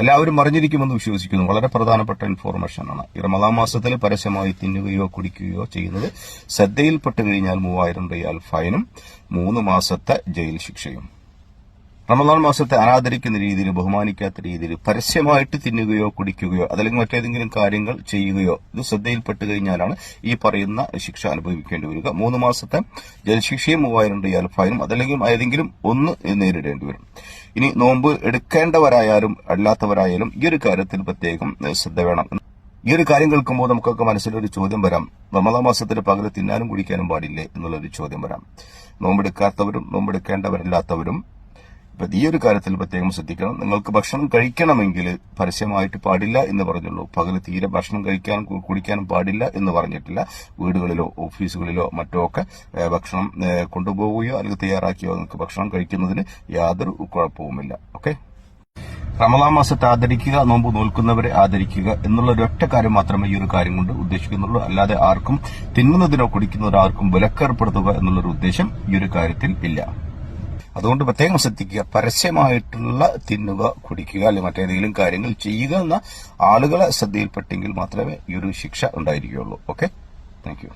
എല്ലാവരും അറിഞ്ഞിരിക്കുമെന്ന് വിശ്വസിക്കുന്നു. വളരെ പ്രധാനപ്പെട്ട ഇൻഫോർമേഷനാണ്. ഈ റമദാൻ മാസത്തിൽ പരസ്യമായി തിന്നുകയോ കുടിക്കുകയോ ചെയ്യുന്നത് ശ്രദ്ധയിൽപ്പെട്ട് കഴിഞ്ഞാൽ 3000 റിയാൽ ഫൈനും 3 മാസത്തെ ജയിൽ ശിക്ഷയും. റമദാൻ മാസത്തെ അനാദരിക്കുന്ന രീതിയിൽ, ബഹുമാനിക്കാത്ത രീതിയിൽ പരസ്യമായിട്ട് തിന്നുകയോ കുടിക്കുകയോ അതല്ലെങ്കിൽ മറ്റേതെങ്കിലും കാര്യങ്ങൾ ചെയ്യുകയോ ഇത് ശ്രദ്ധയിൽപ്പെട്ട് കഴിഞ്ഞാലാണ് ഈ പറയുന്ന ശിക്ഷ അനുഭവിക്കേണ്ടി വരിക. 3 മാസത്തെ ജയിൽ ശിക്ഷയും 3000 റിയാൽ ഫൈനും അതല്ലെങ്കിൽ ഏതെങ്കിലും ഒന്ന് നേരിടേണ്ടി വരും. ഇനി നോമ്പ് എടുക്കേണ്ടവരായാലും അല്ലാത്തവരായാലും ഈ ഒരു കാര്യത്തിൽ പ്രത്യേകം ശ്രദ്ധ വേണം. ഈ ഒരു കാര്യം കേൾക്കുമ്പോൾ നമുക്കൊക്കെ മനസ്സിലൊരു ചോദ്യം വരാം, റമദാൻ മാസത്തിൽ പകല് തിന്നാനും കുടിക്കാനും പാടില്ലേ എന്നുള്ളൊരു ചോദ്യം വരാം. നോമ്പെടുക്കാത്തവരും നോമ്പെടുക്കേണ്ടവരില്ലാത്തവരും ഈ ഒരു കാര്യത്തിൽ പ്രത്യേകം ശ്രദ്ധിക്കണം. നിങ്ങൾക്ക് ഭക്ഷണം കഴിക്കണമെങ്കിൽ പരസ്യമായിട്ട് പാടില്ല എന്ന് പറഞ്ഞുള്ളൂ. പകല് തീരെ ഭക്ഷണം കഴിക്കാനും കുടിക്കാനും പാടില്ല എന്ന് പറഞ്ഞിട്ടില്ല. വീടുകളിലോ ഓഫീസുകളിലോ മറ്റോ ഒക്കെ ഭക്ഷണം കൊണ്ടുപോവുകയോ അല്ലെങ്കിൽ തയ്യാറാക്കിയോ നിങ്ങൾക്ക് ഭക്ഷണം കഴിക്കുന്നതിന് യാതൊരു കുഴപ്പവുമില്ല. ഓക്കെ, റമദാൻ മാസത്തെ ആദരിക്കുക, നോമ്പ് നോൽക്കുന്നവരെ ആദരിക്കുക എന്നുള്ള ഒരൊറ്റ കാര്യം മാത്രമേ ഈ ഒരു കാര്യം കൊണ്ട് ഉദ്ദേശിക്കുന്നുള്ളൂ. അല്ലാതെ ആർക്കും തിന്നുന്നതിനോ കുടിക്കുന്നതിനോ ആർക്കും വിലക്കേർപ്പെടുത്തുക എന്നുള്ളൊരു ഉദ്ദേശം ഈ ഒരു കാര്യത്തിൽ ഇല്ല. അതുകൊണ്ട് പ്രത്യേകം ശ്രദ്ധിക്കുക. പരസ്യമായിട്ടുള്ള തിന്നുക, കുടിക്കുക അല്ലെങ്കിൽ മറ്റേതെങ്കിലും കാര്യങ്ങൾ ചെയ്യുക എന്ന ആളുകളെ ശ്രദ്ധയിൽപ്പെട്ടെങ്കിൽ മാത്രമേ ഈ ഒരു ശിക്ഷ ഉണ്ടായിരിക്കുകയുള്ളൂ. Okay, thank you.